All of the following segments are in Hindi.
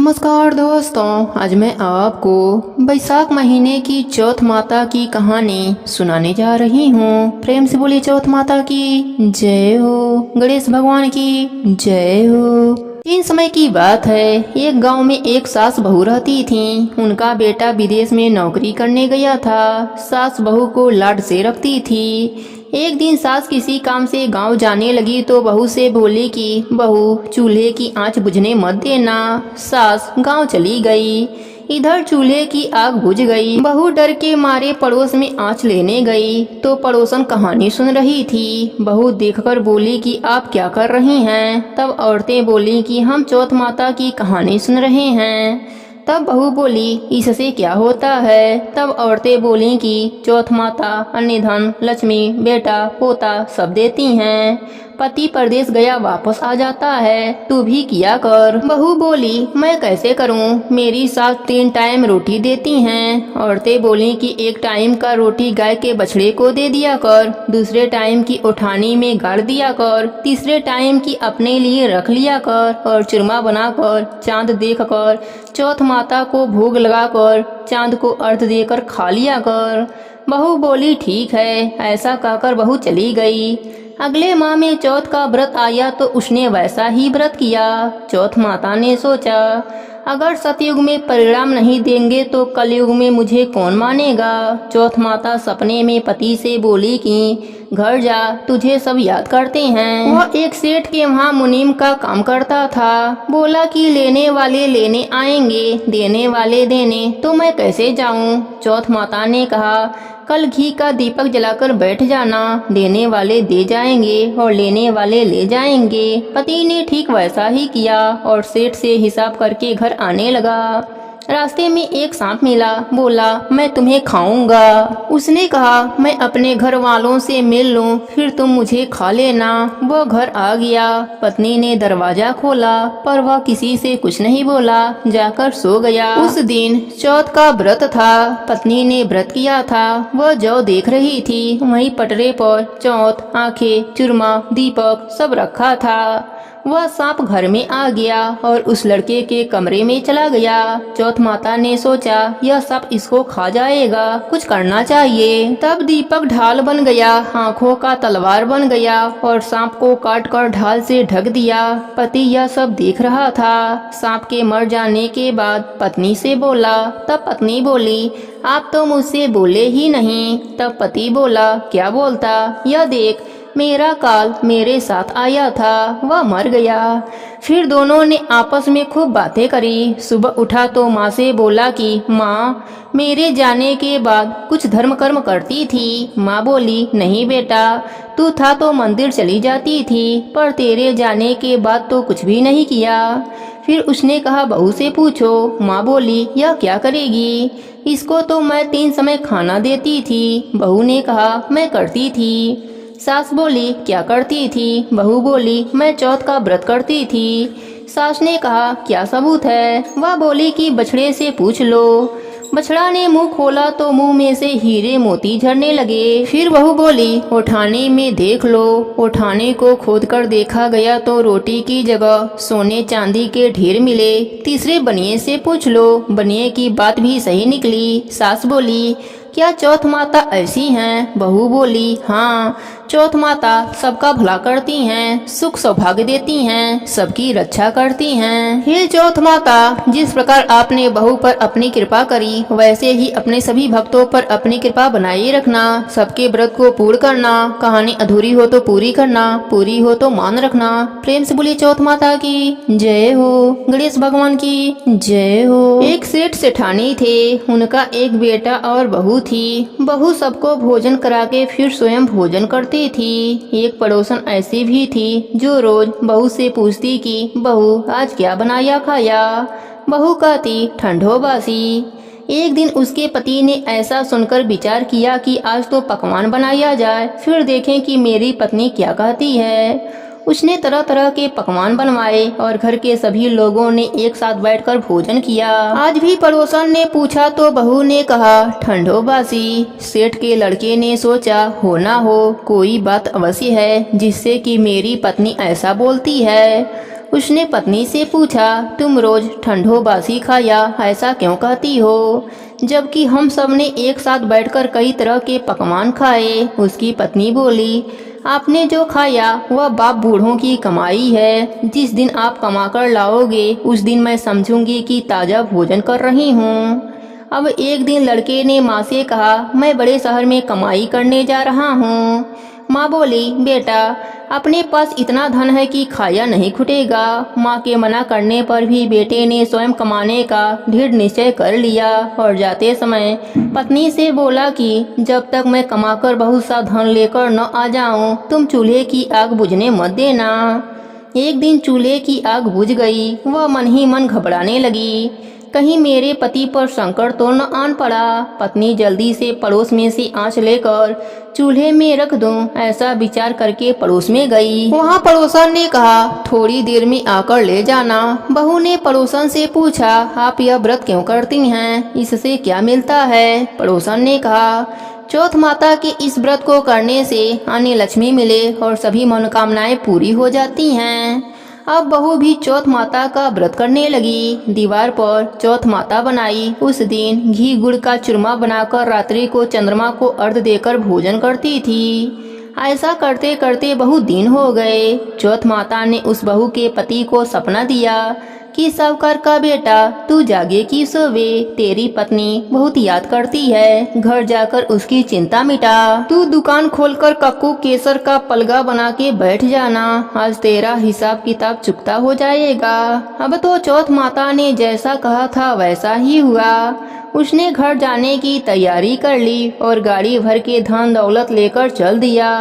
नमस्कार दोस्तों, आज मैं आपको बैसाख महीने की चौथ माता की कहानी सुनाने जा रही हूँ। प्रेम से बोली चौथ माता की जय हो, गणेश भगवान की जय हो। इन समय की बात है, एक गांव में एक सास बहू रहती थी। उनका बेटा विदेश में नौकरी करने गया था। सास बहू को लाड से रखती थी। एक दिन सास किसी काम से गांव जाने लगी तो बहू से बोली कि बहू, चूल्हे की आंच बुझने मत देना। सास गांव चली गई। इधर चूल्हे की आग बुझ गई। बहू डर के मारे पड़ोस में आंच लेने गई तो पड़ोसन कहानी सुन रही थी। बहू देखकर बोली कि आप क्या कर रही हैं? तब औरतें बोली कि हम चौथ माता की कहानी सुन रहे हैं। तब बहू बोली, इससे क्या होता है? तब औरतें बोली कि चौथ माता अन्य धन, लक्ष्मी, बेटा, पोता सब देती हैं। पति परदेश गया वापस आ जाता है, तू भी किया कर। बहू बोली, मैं कैसे करूं? मेरी सास 3 टाइम रोटी देती हैं। औरतें बोली कि 1 टाइम का रोटी गाय के बछड़े को दे दिया कर, दूसरे टाइम की उठानी में गाड़ दिया कर, तीसरे टाइम की अपने लिए रख लिया कर और चूरमा बनाकर चांद देख कर चौथ माता को भोग लगाकर चांद को अर्घ देकर खा लिया कर। बहू बोली, ठीक है। ऐसा कहकर बहू चली गई। अगले माह में चौथ का व्रत आया तो उसने वैसा ही व्रत किया। चौथ माता ने सोचा, अगर सतयुग में परिणाम नहीं देंगे तो कलयुग में मुझे कौन मानेगा। चौथ माता सपने में पति से बोली कि घर जा, तुझे सब याद करते हैं। वह एक सेठ के वहाँ मुनीम का काम करता था। बोला कि लेने वाले लेने आएंगे, देने वाले देने, तो मैं कैसे जाऊँ? चौथ माता ने कहा, कल घी का दीपक जलाकर बैठ जाना, देने वाले दे जाएंगे और लेने वाले ले जाएंगे। पति ने ठीक वैसा ही किया और सेठ से हिसाब करके घर आने लगा। रास्ते में एक सांप मिला। बोला, मैं तुम्हें खाऊंगा। उसने कहा, मैं अपने घर वालों से मिल लूं, फिर तुम मुझे खा लेना। वह घर आ गया। पत्नी ने दरवाजा खोला पर वह किसी से कुछ नहीं बोला, जाकर सो गया। उस दिन चौथ का व्रत था। पत्नी ने व्रत किया था। वह जौ देख रही थी। वहीं पटरे पर चौथ, आंखें, चूरमा, दीपक सब रखा था। वह सांप घर में आ गया और उस लड़के के कमरे में चला गया। चौथ माता ने सोचा, यह सांप इसको खा जाएगा, कुछ करना चाहिए। तब दीपक ढाल बन गया, आंखों का तलवार बन गया और सांप को काट कर ढाल से ढक दिया। पति यह सब देख रहा था। सांप के मर जाने के बाद पत्नी से बोला। तब पत्नी बोली, आप तो मुझसे बोले ही नहीं। तब पति बोला, क्या बोलता? यह देख, मेरा काल मेरे साथ आया था, वह मर गया। फिर दोनों ने आपस में खूब बातें करी। सुबह उठा तो माँ से बोला कि माँ, मेरे जाने के बाद कुछ धर्म कर्म करती थी। माँ बोली, नहीं बेटा, तू था तो मंदिर चली जाती थी, पर तेरे जाने के बाद तो कुछ भी नहीं किया। फिर उसने कहा, बहू से पूछो। माँ बोली, यह क्या करेगी? इसको तो मैं 3 समय खाना देती थी। बहू ने कहा, मैं करती थी। सास बोली, क्या करती थी? बहू बोली, मैं चौथ का व्रत करती थी। सास ने कहा, क्या सबूत है? वह बोली कि बछड़े से पूछ लो। बछड़ा ने मुंह खोला तो मुंह में से हीरे मोती झरने लगे। फिर बहू बोली, उठाने में देख लो। उठाने को खोदकर देखा गया तो रोटी की जगह सोने चांदी के ढेर मिले। तीसरे बनिए से पूछ लो। बनिए की बात भी सही निकली। सास बोली, क्या चौथ माता ऐसी हैं? बहू बोली, हाँ, चौथ माता सबका भला करती हैं, सुख सौभाग्य देती हैं, सबकी रक्षा करती हैं। हे चौथ माता, जिस प्रकार आपने बहू पर अपनी कृपा करी, वैसे ही अपने सभी भक्तों पर अपनी कृपा बनाए रखना। सबके व्रत को पूर्ण करना। कहानी अधूरी हो तो पूरी करना, पूरी हो तो मान रखना। प्रेम से बोलिए चौथ माता की जय हो, गणेश भगवान की जय हो। एक सेठ सेठानी थे। उनका एक बेटा और बहू थी। बहू सबको भोजन करा के फिर स्वयं भोजन करती थी। एक पड़ोसन ऐसी भी थी जो रोज बहू से पूछती कि बहू, आज क्या बनाया खाया? बहू कहती, ठंडो बासी। एक दिन उसके पति ने ऐसा सुनकर विचार किया कि आज तो पकवान बनाया जाए, फिर देखें कि मेरी पत्नी क्या कहती है। उसने तरह तरह के पकवान बनवाए और घर के सभी लोगों ने एक साथ बैठकर भोजन किया। आज भी पड़ोसन ने पूछा तो बहू ने कहा, ठंडो बासी। सेठ के लड़के ने सोचा, हो ना हो कोई बात अवश्य है जिससे कि मेरी पत्नी ऐसा बोलती है। उसने पत्नी से पूछा, तुम रोज ठंडो बासी खाया ऐसा क्यों कहती हो, जबकि हम सब ने एक साथ बैठकर कई तरह के पकवान खाए। उसकी पत्नी बोली, आपने जो खाया वह बाप बूढ़ों की कमाई है। जिस दिन आप कमाकर लाओगे उस दिन मैं समझूंगी कि ताज़ा भोजन कर रही हूँ। अब एक दिन लड़के ने माँ से कहा, मैं बड़े शहर में कमाई करने जा रहा हूँ। माँ बोली, बेटा अपने पास इतना धन है कि खाया नहीं खुटेगा। माँ के मना करने पर भी बेटे ने स्वयं कमाने का दृढ़ निश्चय कर लिया और जाते समय पत्नी से बोला कि जब तक मैं कमाकर बहुत सा धन लेकर न आ जाऊं तुम चूल्हे की आग बुझने मत देना। एक दिन चूल्हे की आग बुझ गई। वह मन ही मन घबराने लगी, कहीं मेरे पति पर संकट तो न आन पड़ा। पत्नी जल्दी से पड़ोस में से आंच लेकर चूल्हे में रख दूं, ऐसा विचार करके पड़ोस में गई। वहाँ पड़ोसन ने कहा, थोड़ी देर में आकर ले जाना। बहू ने पड़ोसन से पूछा, आप यह व्रत क्यों करती हैं, इससे क्या मिलता है। पड़ोसन ने कहा, चौथ माता के इस व्रत को करने से अन्य लक्ष्मी मिले और सभी मनोकामनाएं पूरी हो जाती हैं। अब बहू भी चौथ माता का व्रत करने लगी। दीवार पर चौथ माता बनाई। उस दिन घी गुड़ का चूरमा बनाकर रात्रि को चंद्रमा को अर्घ देकर भोजन करती थी। ऐसा करते करते बहुत दिन हो गए। चौथ माता ने उस बहू के पति को सपना दिया कि सावकार का बेटा तू जागे कि सोवे, तेरी पत्नी बहुत याद करती है, घर जाकर उसकी चिंता मिटा। तू दुकान खोलकर कक्कू केसर का पलगा बना के बैठ जाना, आज तेरा हिसाब किताब चुकता हो जाएगा। अब तो चौथ माता ने जैसा कहा था वैसा ही हुआ। उसने घर जाने की तैयारी कर ली और गाड़ी भर के धन दौलत लेकर चल दिया।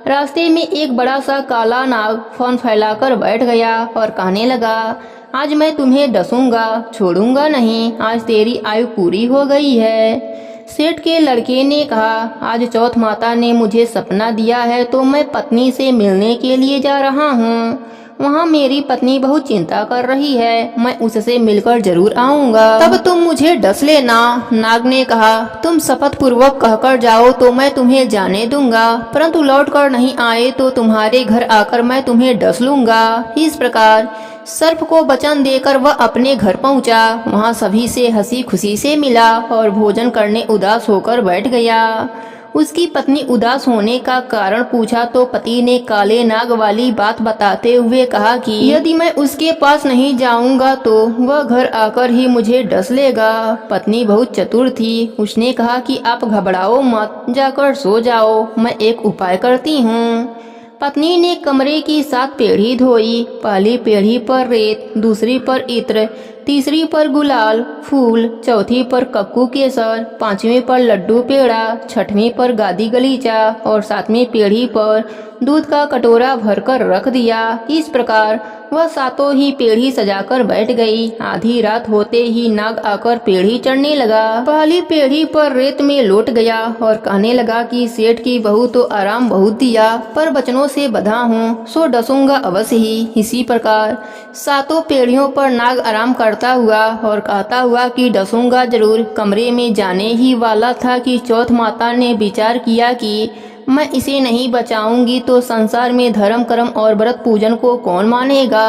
रास्ते में एक बड़ा सा काला नाग फन फैलाकर बैठ गया और कहने लगा, आज मैं तुम्हें डसूंगा, छोड़ूंगा नहीं, आज तेरी आयु पूरी हो गई है। सेठ के लड़के ने कहा, आज चौथ माता ने मुझे सपना दिया है तो मैं पत्नी से मिलने के लिए जा रहा हूँ। वहाँ मेरी पत्नी बहुत चिंता कर रही है, मैं उससे मिलकर जरूर आऊँगा, तब तुम मुझे डस लेना। नाग ने कहा, तुम शपथ पूर्वक कहकर जाओ तो मैं तुम्हें जाने दूंगा, परंतु लौट कर नहीं आए तो तुम्हारे घर आकर मैं तुम्हें डस लूंगा। इस प्रकार सर्प को वचन देकर वह अपने घर पहुंचा। वहां सभी से हंसी खुशी से मिला और भोजन करने उदास होकर बैठ गया। उसकी पत्नी उदास होने का कारण पूछा तो पति ने काले नाग वाली बात बताते हुए कहा कि यदि मैं उसके पास नहीं जाऊंगा तो वह घर आकर ही मुझे डस लेगा। पत्नी बहुत चतुर थी। उसने कहा कि आप घबराओ मत, जाकर सो जाओ, मैं एक उपाय करती हूँ। पत्नी ने कमरे की 7 पेढ़ी धोई। पहली पेढ़ी पर रेत, दूसरी पर इत्र, तीसरी पर गुलाल फूल, चौथी पर कक्कू केसर, 5वीं पर लड्डू पेड़ा, 6वीं पर गादी गलीचा और 7वीं पेढ़ी पर दूध का कटोरा भरकर रख दिया। इस प्रकार वह 7 ही पेढ़ी सजाकर बैठ गई। आधी रात होते ही नाग आकर पेढ़ी चढ़ने लगा। पहली पेढ़ी पर रेत में लौट गया और कहने लगा कि सेठ की बहू तो आराम बहुत दिया, पर बचनों से बंधा हूँ, सो डसूंगा अवश्य ही। इसी प्रकार 7 पेढ़ियों पर नाग आराम करता हुआ और कहता हुआ कि डसूंगा जरूर कमरे में जाने ही वाला था कि चौथ माता ने विचार किया कि मैं इसे नहीं बचाऊंगी तो संसार में धर्म कर्म और व्रत पूजन को कौन मानेगा।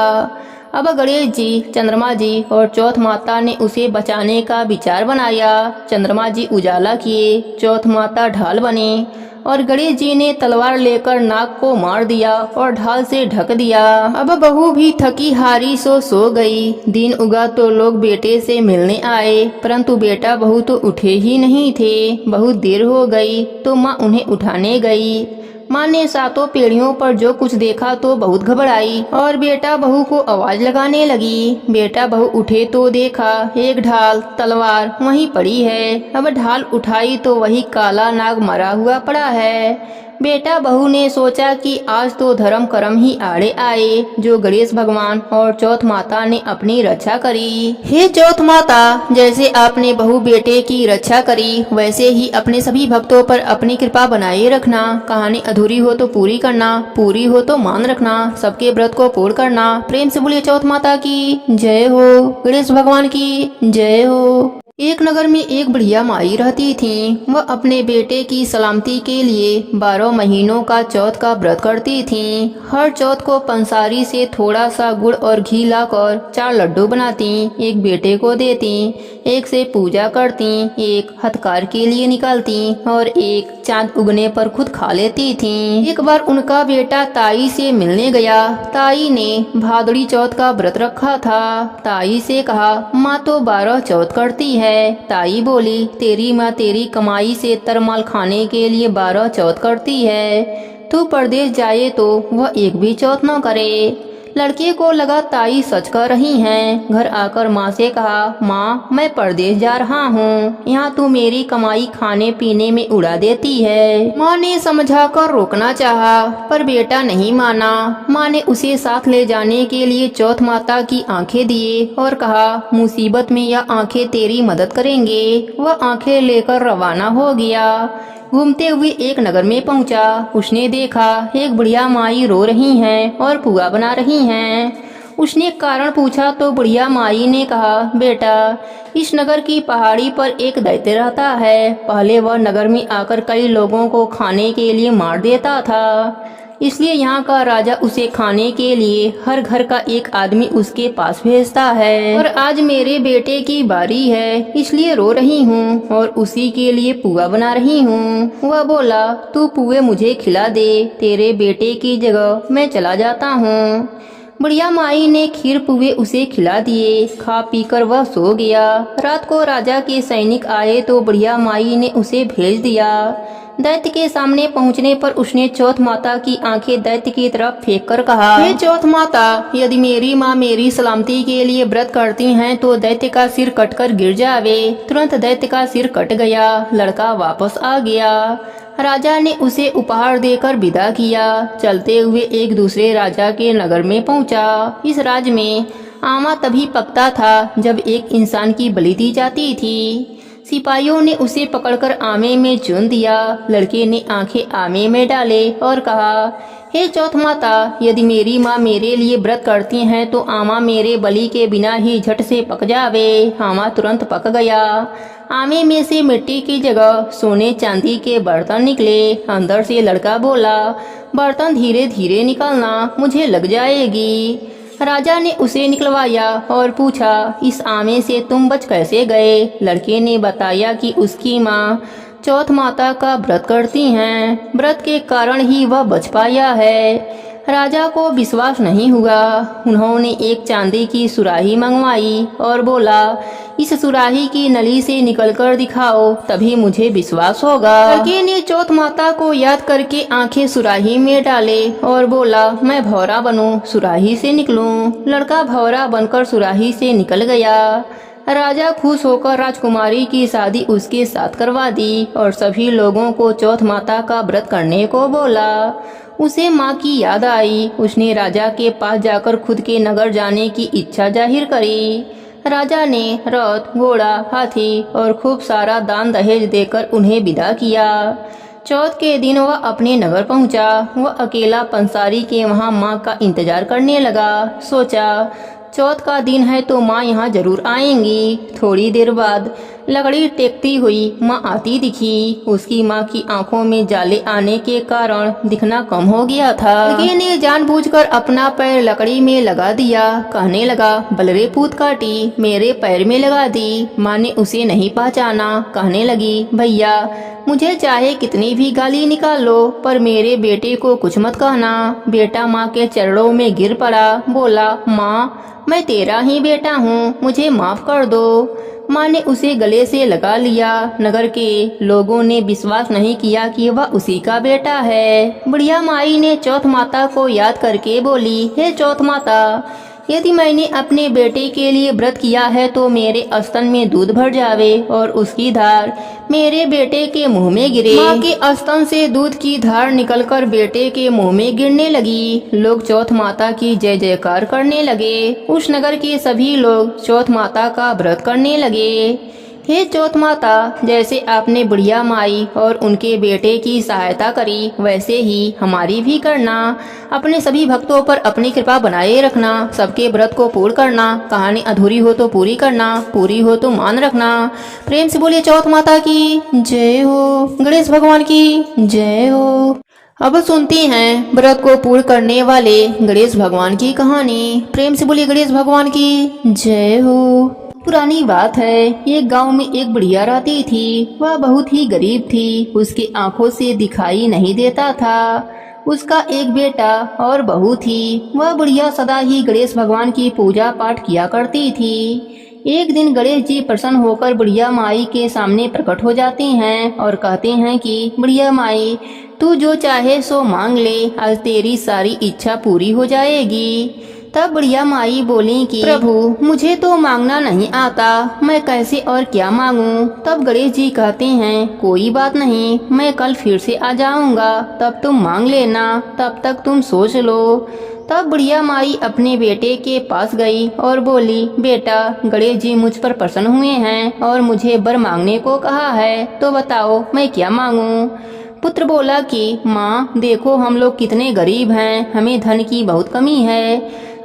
अब गणेश जी, चंद्रमा जी और चौथ माता ने उसे बचाने का विचार बनाया। चंद्रमा जी उजाला किए, चौथ माता ढाल बने और गणेश जी ने तलवार लेकर नाग को मार दिया और ढाल से ढक दिया। अब बहू भी थकी हारी सो गई। दिन उगा तो लोग बेटे से मिलने आए, परंतु बेटा बहू तो उठे ही नहीं थे। बहुत देर हो गई तो माँ उन्हें उठाने गई। माँ ने 7 पेढ़ियों पर जो कुछ देखा तो बहुत घबराई और बेटा बहू को आवाज लगाने लगी। बेटा बहू उठे तो देखा एक ढाल तलवार वहीं पड़ी है। अब ढाल उठाई तो वही काला नाग मरा हुआ पड़ा है। बेटा बहू ने सोचा कि आज तो धर्म कर्म ही आड़े आए, जो गणेश भगवान और चौथ माता ने अपनी रक्षा करी। हे चौथ माता, जैसे आपने बहू बेटे की रक्षा करी वैसे ही अपने सभी भक्तों पर अपनी कृपा बनाए रखना। कहानी अधूरी हो तो पूरी करना, पूरी हो तो मान रखना, सबके व्रत को पूर्ण करना। प्रेम से बोलिए चौथ माता की जय हो, गणेश भगवान की जय हो। एक नगर में एक बढ़िया माई रहती थी। वह अपने बेटे की सलामती के लिए 12 महीनों का चौथ का व्रत करती थी। हर चौथ को पंसारी से थोड़ा सा गुड़ और घी लाकर 4 लड्डू बनाती, एक बेटे को देती, एक से पूजा करती, एक हथकार के लिए निकालती और एक चांद उगने पर खुद खा लेती थी। एक बार उनका बेटा ताई से मिलने गया। ताई ने भादड़ी चौथ का व्रत रखा था। ताई से कहा, माँ तो 12 चौथ करती है। ताई बोली, तेरी माँ तेरी कमाई से तरमाल खाने के लिए 12 चौथ करती है। तू परदेश जाए तो वह एक भी चौथ न करे। लड़के को लगा ताई सच कर रही हैं। घर आकर माँ से कहा, माँ मैं परदेश जा रहा हूँ, यहाँ तू मेरी कमाई खाने पीने में उड़ा देती है। माँ ने समझा कर रोकना चाहा, पर बेटा नहीं माना। माँ ने उसे साथ ले जाने के लिए चौथ माता की आंखें दिए और कहा, मुसीबत में यह आंखें तेरी मदद करेंगे। वह आंखें लेकर रवाना हो गया। घूमते हुए एक नगर में पहुंचा। उसने देखा एक बुढ़िया माई रो रही हैं और पुआ बना रही हैं। उसने कारण पूछा तो बुढ़िया माई ने कहा, बेटा इस नगर की पहाड़ी पर एक दैत्य रहता है। पहले वह नगर में आकर कई लोगों को खाने के लिए मार देता था, इसलिए यहाँ का राजा उसे खाने के लिए हर घर का एक आदमी उसके पास भेजता है। और आज मेरे बेटे की बारी है, इसलिए रो रही हूँ और उसी के लिए पुआ बना रही हूँ। वह बोला, तू पुए मुझे खिला दे, तेरे बेटे की जगह मैं चला जाता हूँ। बुढ़िया माई ने खीर पुए उसे खिला दिए। खा पीकर वह सो गया। रात को राजा के सैनिक आए तो बुढ़िया माई ने उसे भेज दिया। दैत्य के सामने पहुंचने पर उसने चौथ माता की आंखें दैत्य की तरफ फेंक कर कहा, हे चौथ माता, यदि मेरी माँ मेरी सलामती के लिए व्रत करती हैं तो दैत्य का सिर कटकर गिर जावे। तुरंत दैत्य का सिर कट गया। लड़का वापस आ गया। राजा ने उसे उपहार देकर विदा किया। चलते हुए एक दूसरे राजा के नगर में पहुंचा। इस राज्य में आमा तभी पकता था जब एक इंसान की बलि दी जाती थी। सिपाहियों ने उसे पकड़कर आमे में चुन दिया। लड़के ने आंखें आमे में डाले और कहा, हे चौथ माता, यदि मेरी माँ मेरे लिए व्रत करती हैं तो आमा मेरे बलि के बिना ही झट से पक जावे। आमा तुरंत पक गया। आमे में से मिट्टी की जगह सोने चांदी के बर्तन निकले। अंदर से लड़का बोला, बर्तन धीरे धीरे निकालना, मुझे लग जाएगी। राजा ने उसे निकलवाया और पूछा, इस आमे से तुम बच कैसे गए? लड़के ने बताया कि उसकी माँ चौथ माता का व्रत करती हैं, व्रत के कारण ही वह बच पाया है। राजा को विश्वास नहीं हुआ। उन्होंने एक चांदी की सुराही मंगवाई और बोला, इस सुराही की नली से निकलकर दिखाओ, तभी मुझे विश्वास होगा। लड़के ने चौथ माता को याद करके आंखें सुराही में डाले और बोला, मैं भौरा बनूं, सुराही से निकलूं। लड़का भौरा बनकर सुराही से निकल गया। राजा खुश होकर राजकुमारी की शादी उसके साथ करवा दी और सभी लोगों को चौथ माता का व्रत करने को बोला। उसे माँ की याद आई। उसने राजा के पास जाकर खुद के नगर जाने की इच्छा जाहिर करी। राजा ने रथ, घोड़ा, हाथी और खूब सारा दान दहेज देकर उन्हें विदा किया। चौथ के दिन वह अपने नगर पहुंचा। वह अकेला पंसारी के वहां माँ का इंतजार करने लगा। सोचा, चौथ का दिन है तो माँ यहाँ जरूर आएंगी। थोड़ी देर बाद लकड़ी टेकती हुई माँ आती दिखी। उसकी माँ की आंखों में जाले आने के कारण दिखना कम हो गया था। लड़के ने जानबूझकर अपना पैर लकड़ी में लगा दिया। कहने लगा, बलरे पूत काटी, मेरे पैर में लगा दी। माँ ने उसे नहीं पहचाना। कहने लगी, भैया मुझे चाहे कितनी भी गाली निकाल लो, पर मेरे बेटे को कुछ मत कहना। बेटा माँ के चरणों में गिर पड़ा। बोला, माँ मैं तेरा ही बेटा हूँ, मुझे माफ कर दो। माँ ने उसे गले से लगा लिया। नगर के लोगों ने विश्वास नहीं किया कि वह उसी का बेटा है। बुढ़िया माई ने चौथ माता को याद करके बोली, हे चौथ माता, यदि मैंने अपने बेटे के लिए व्रत किया है तो मेरे स्तन में दूध भर जावे और उसकी धार मेरे बेटे के मुंह में गिरे। माँ के स्तन से दूध की धार निकलकर बेटे के मुंह में गिरने लगी। लोग चौथ माता की जय जयकार करने लगे। उस नगर के सभी लोग चौथ माता का व्रत करने लगे। हे चौथ माता, जैसे आपने बुढ़िया माई और उनके बेटे की सहायता करी वैसे ही हमारी भी करना। अपने सभी भक्तों पर अपनी कृपा बनाए रखना। सबके व्रत को पूर्ण करना। कहानी अधूरी हो तो पूरी करना, पूरी हो तो मान रखना। प्रेम से बोलिए चौथ माता की जय हो, गणेश भगवान की जय हो। अब सुनते हैं व्रत को पूर्ण करने वाले गणेश भगवान की कहानी। प्रेम से बोलिए गणेश भगवान की जय हो। पुरानी बात है, एक गांव में एक बुढ़िया रहती थी। वह बहुत ही गरीब थी। उसकी आंखों से दिखाई नहीं देता था। उसका एक बेटा और बहू थी। वह बुढ़िया सदा ही गणेश भगवान की पूजा पाठ किया करती थी। एक दिन गणेश जी प्रसन्न होकर बुढ़िया माई के सामने प्रकट हो जाते हैं और कहते हैं कि बुढ़िया माई, तू जो चाहे सो मांग ले, आज तेरी सारी इच्छा पूरी हो जाएगी। तब बुढ़िया माई बोली कि प्रभु, मुझे तो मांगना नहीं आता, मैं कैसे और क्या मांगूं। तब गणेश जी कहते हैं कोई बात नहीं, मैं कल फिर से आ जाऊंगा, तब तुम मांग लेना, तब तक तुम सोच लो। तब बुढ़िया माई अपने बेटे के पास गई और बोली, बेटा, गणेश जी मुझ पर प्रसन्न हुए हैं और मुझे वर मांगने को कहा है, तो बताओ मैं क्या मांगूं। पुत्र बोला कि माँ देखो, हम लोग कितने गरीब हैं, हमें धन की बहुत कमी है,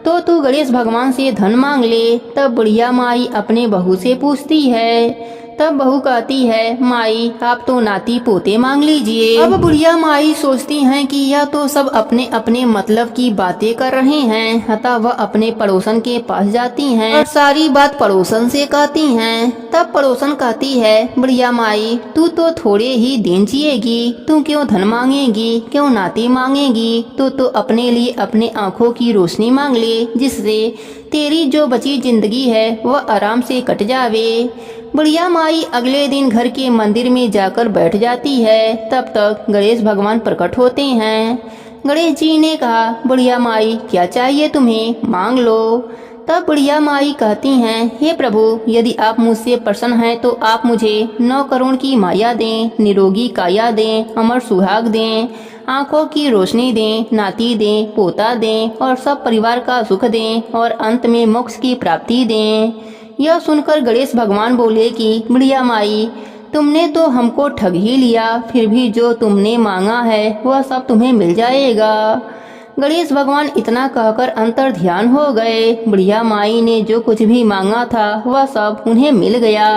तो तू गणेश भगवान से धन मांग ले। तब बुढ़िया माई अपने बहू से पूछती है। तब बहू कहती है, माई आप तो नाती पोते मांग लीजिए। अब बुढ़िया माई सोचती हैं कि यह तो सब अपने अपने मतलब की बातें कर रहे हैं। अतः वह अपने पड़ोसन के पास जाती हैं और सारी बात पड़ोसन से कहती हैं। तब पड़ोसन कहती है, बुढ़िया माई तू तो थोड़े ही दिन जिएगी, तू क्यों धन मांगेगी, क्यों नाती मांगेगी। तो अपने लिए अपने आँखों की रोशनी मांग ले, जिससे तेरी जो बची जिंदगी है वह आराम से कट जावे। बुढ़िया माई अगले दिन घर के मंदिर में जाकर बैठ जाती है। तब तक गणेश भगवान प्रकट होते हैं। गणेश जी ने कहा, बुढ़िया माई क्या चाहिए तुम्हें, मांग लो। तब बुढ़िया माई कहती हैं, हे प्रभु, यदि आप मुझसे प्रसन्न हैं तो आप मुझे 9 करोड़ की माया दें, निरोगी काया दें, अमर सुहाग दें, आंखों की रोशनी दें, नाती दें, पोता दें और सब परिवार का सुख दें और अंत में मोक्ष की प्राप्ति दें। यह सुनकर गणेश भगवान बोले कि बुढ़िया माई, तुमने तो हमको ठग ही लिया, फिर भी जो तुमने मांगा है वह सब तुम्हें मिल जाएगा। गणेश भगवान इतना कहकर अंतर ध्यान हो गए। बुढ़िया माई ने जो कुछ भी मांगा था वह सब उन्हें मिल गया।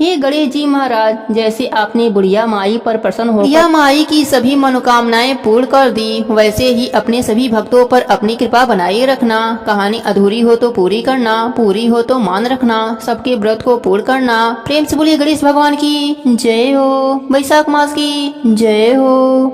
हे गणेश जी महाराज, जैसे आपने बुढ़िया माई पर प्रसन्न होकर बुढ़िया माई की सभी मनोकामनाएं पूर्ण कर दी, वैसे ही अपने सभी भक्तों पर अपनी कृपा बनाए रखना। कहानी अधूरी हो तो पूरी करना, पूरी हो तो मान रखना, सबके व्रत को पूर्ण करना। प्रेम से बोलिए गणेश भगवान की जय हो, वैशाख मास की जय हो।